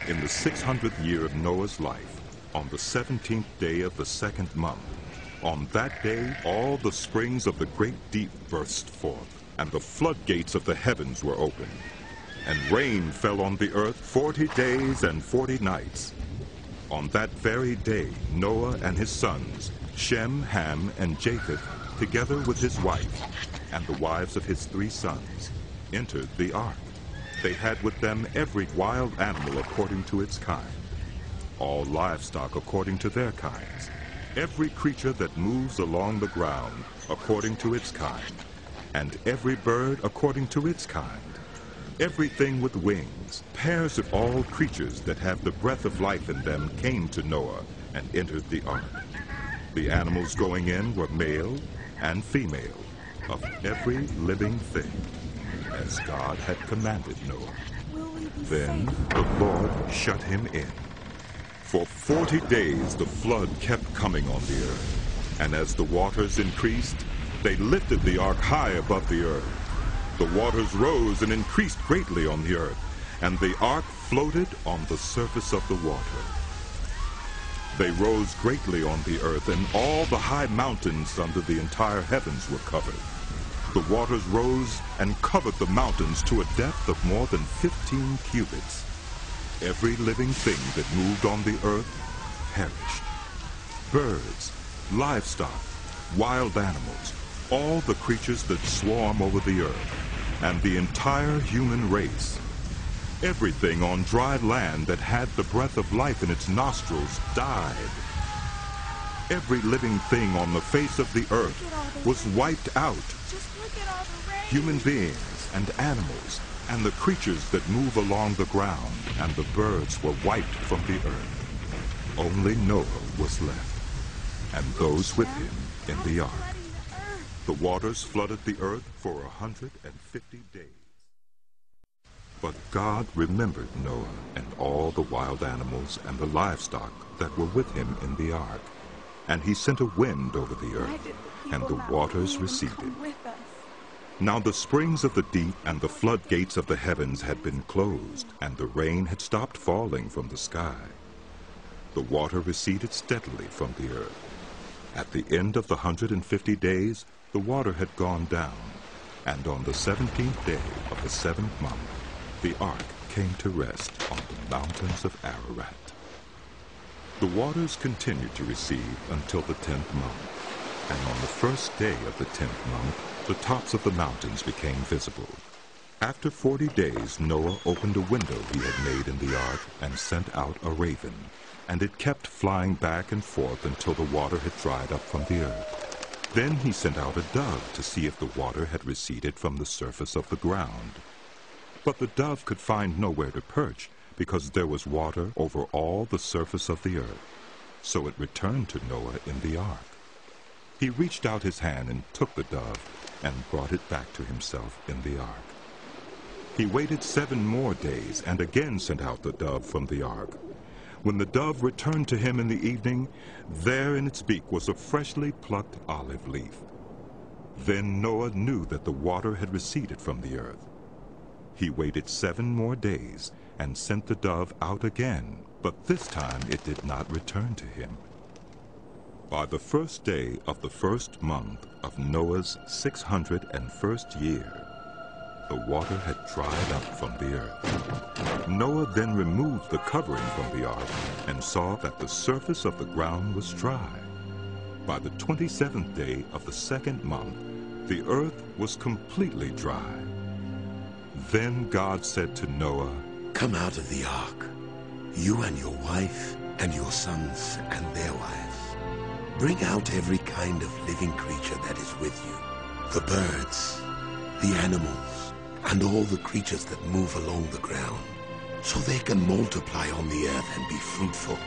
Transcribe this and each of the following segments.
In the 600th year of Noah's life, on the 17th day of the second month, on that day all the springs of the great deep burst forth, and the floodgates of the heavens were opened. And rain fell on the earth 40 days and 40 nights. On that very day Noah and his sons, Shem, Ham, and Japheth, together with his wife, and the wives of his 3 sons, entered the ark. They had with them every wild animal according to its kind, all livestock according to their kinds, every creature that moves along the ground according to its kind, and every bird according to its kind, everything with wings. Pairs of all creatures that have the breath of life in them came to Noah and entered the ark. The animals going in were male and female, of every living thing, as God had commanded Noah. Then the Lord shut him in. For 40 days the flood kept coming on the earth, and as the waters increased, they lifted the ark high above the earth. The waters rose and increased greatly on the earth, and the ark floated on the surface of the water. They rose greatly on the earth, and all the high mountains under the entire heavens were covered. The waters rose and covered the mountains to a depth of more than 15 cubits. Every living thing that moved on the earth perished. Birds, livestock, wild animals, all the creatures that swarm over the earth, and the entire human race. Everything on dry land that had the breath of life in its nostrils died. Every living thing on the face of the earth was wiped out. Human beings and animals and the creatures that move along the ground and the birds were wiped from the earth. Only Noah was left, and those with him in the ark. The waters flooded the earth for 150 days. But God remembered Noah and all the wild animals and the livestock that were with him in the ark. And he sent a wind over the earth, and the waters receded. Now the springs of the deep and the floodgates of the heavens had been closed, and the rain had stopped falling from the sky. The water receded steadily from the earth. At the end of the 150 days, the water had gone down, and on the 17th day of the 7th month, the ark came to rest on the mountains of Ararat. The waters continued to recede until the 10th month, and on the first day of the 10th month, the tops of the mountains became visible. After 40 days, Noah opened a window he had made in the ark and sent out a raven, and it kept flying back and forth until the water had dried up from the earth. Then he sent out a dove to see if the water had receded from the surface of the ground. But the dove could find nowhere to perch, because there was water over all the surface of the earth. So it returned to Noah in the ark. He reached out his hand and took the dove and brought it back to himself in the ark. He waited 7 more days and again sent out the dove from the ark. When the dove returned to him in the evening, there in its beak was a freshly plucked olive leaf. Then Noah knew that the water had receded from the earth. He waited 7 more days and sent the dove out again, but this time it did not return to him. By the first day of the 1st month of Noah's 601st year, the water had dried up from the earth. Noah then removed the covering from the ark and saw that the surface of the ground was dry. By the 27th day of the 2nd month, the earth was completely dry. Then God said to Noah, "Come out of the ark, you and your wife and your sons and their wives. Bring out every kind of living creature that is with you, the birds, the animals, and all the creatures that move along the ground, so they can multiply on the earth and be fruitful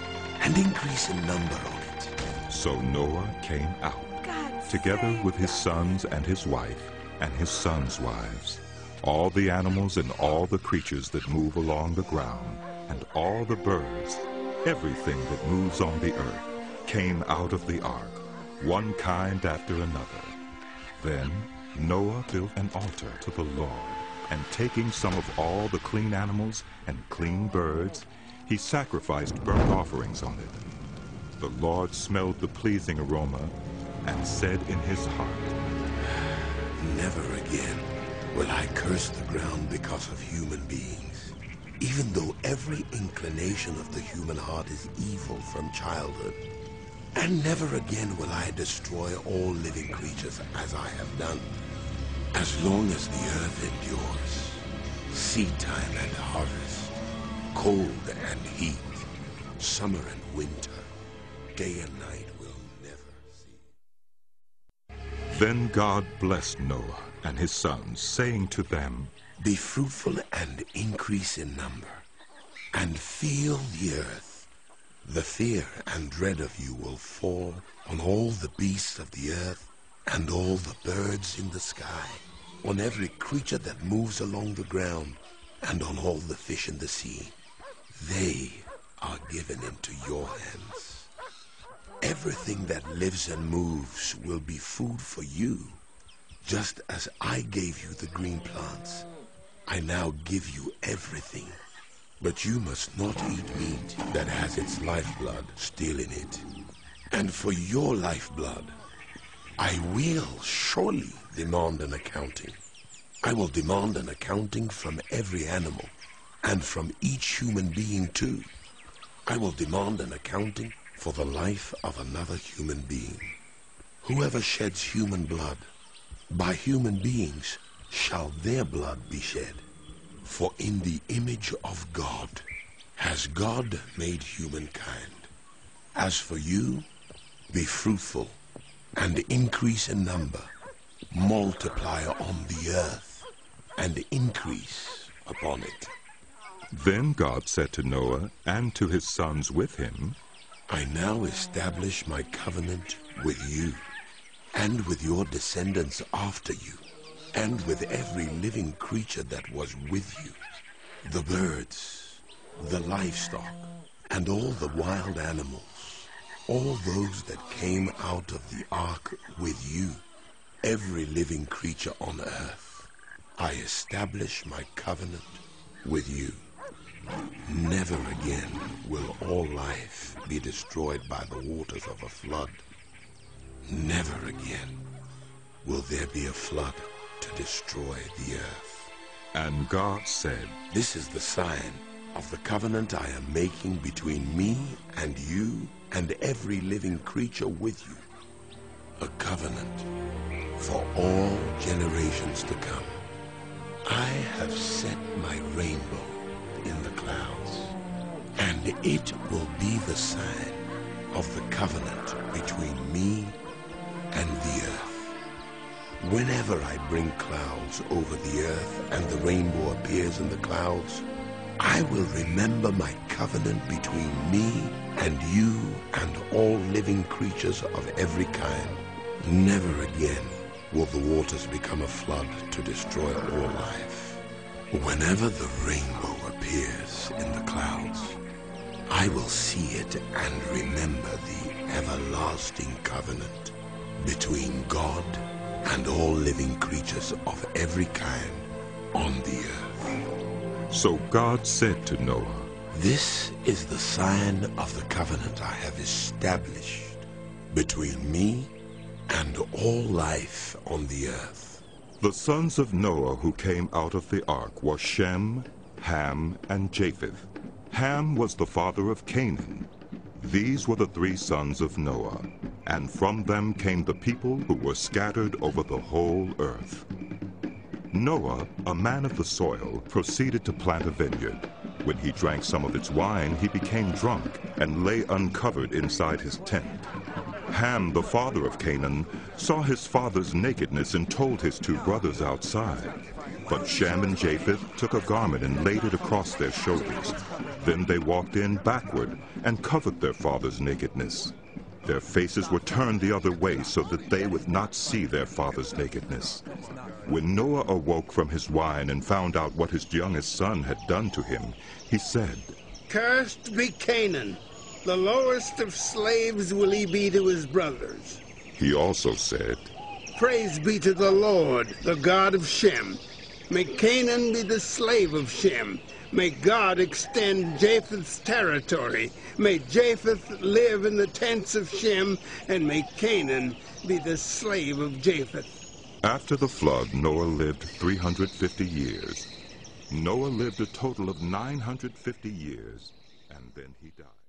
and increase in number on it." So Noah came out, together with his sons and his wife and his sons' wives, all the animals and all the creatures that move along the ground, and all the birds, everything that moves on the earth, came out of the ark, one kind after another. Then Noah built an altar to the Lord, and taking some of all the clean animals and clean birds, he sacrificed burnt offerings on it. The Lord smelled the pleasing aroma and said in his heart, Never again will I curse the ground because of human beings, even though every inclination of the human heart is evil from childhood. And never again will I destroy all living creatures as I have done. As long as the earth endures, seed time and harvest, cold and heat, summer and winter, day and night will never cease. Then God blessed Noah and his sons, saying to them, Be fruitful and increase in number, and fill the earth. The fear and dread of you will fall on all the beasts of the earth and all the birds in the sky, on every creature that moves along the ground, and on all the fish in the sea. They are given into your hands. Everything that lives and moves will be food for you. Just as I gave you the green plants, I now give you everything. But you must not eat meat that has its lifeblood still in it. And for your lifeblood, I will surely demand an accounting. I will demand an accounting from every animal, and from each human being too. I will demand an accounting for the life of another human being. Whoever sheds human blood, by human beings shall their blood be shed. For in the image of God has God made humankind. As for you, be fruitful and increase in number, multiply on the earth and increase upon it. Then God said to Noah and to his sons with him, I now establish my covenant with you and with your descendants after you, and with every living creature that was with you, the birds, the livestock, and all the wild animals, all those that came out of the ark with you, every living creature on earth. I establish my covenant with you. Never again will all life be destroyed by the waters of a flood. Never again will there be a flood to destroy the earth. And God said, This is the sign of the covenant I am making between me and you and every living creature with you. A covenant for all generations to come. I have set my rainbow in the clouds, and it will be the sign of the covenant between me and the earth. Whenever I bring clouds over the earth and the rainbow appears in the clouds, I will remember my covenant between me and you and all living creatures of every kind. Never again will the waters become a flood to destroy all life. Whenever the rainbow appears in the clouds, I will see it and remember the everlasting covenant between God and all living creatures of every kind on the earth. So God said to Noah, This is the sign of the covenant I have established between me and all life on the earth. The sons of Noah who came out of the ark were Shem, Ham, and Japheth. Ham was the father of Canaan. These were the three sons of Noah, and from them came the people who were scattered over the whole earth. Noah, a man of the soil, proceeded to plant a vineyard. When he drank some of its wine, he became drunk and lay uncovered inside his tent. Ham, the father of Canaan, saw his father's nakedness and told his two brothers outside. But Shem and Japheth took a garment and laid it across their shoulders. Then they walked in backward and covered their father's nakedness. Their faces were turned the other way so that they would not see their father's nakedness. When Noah awoke from his wine and found out what his youngest son had done to him, he said, Cursed be Canaan. The lowest of slaves will he be to his brothers. He also said, Praise be to the Lord, the God of Shem. May Canaan be the slave of Shem. May God extend Japheth's territory. May Japheth live in the tents of Shem, and may Canaan be the slave of Japheth. After the flood, Noah lived 350 years. Noah lived a total of 950 years, and then he died.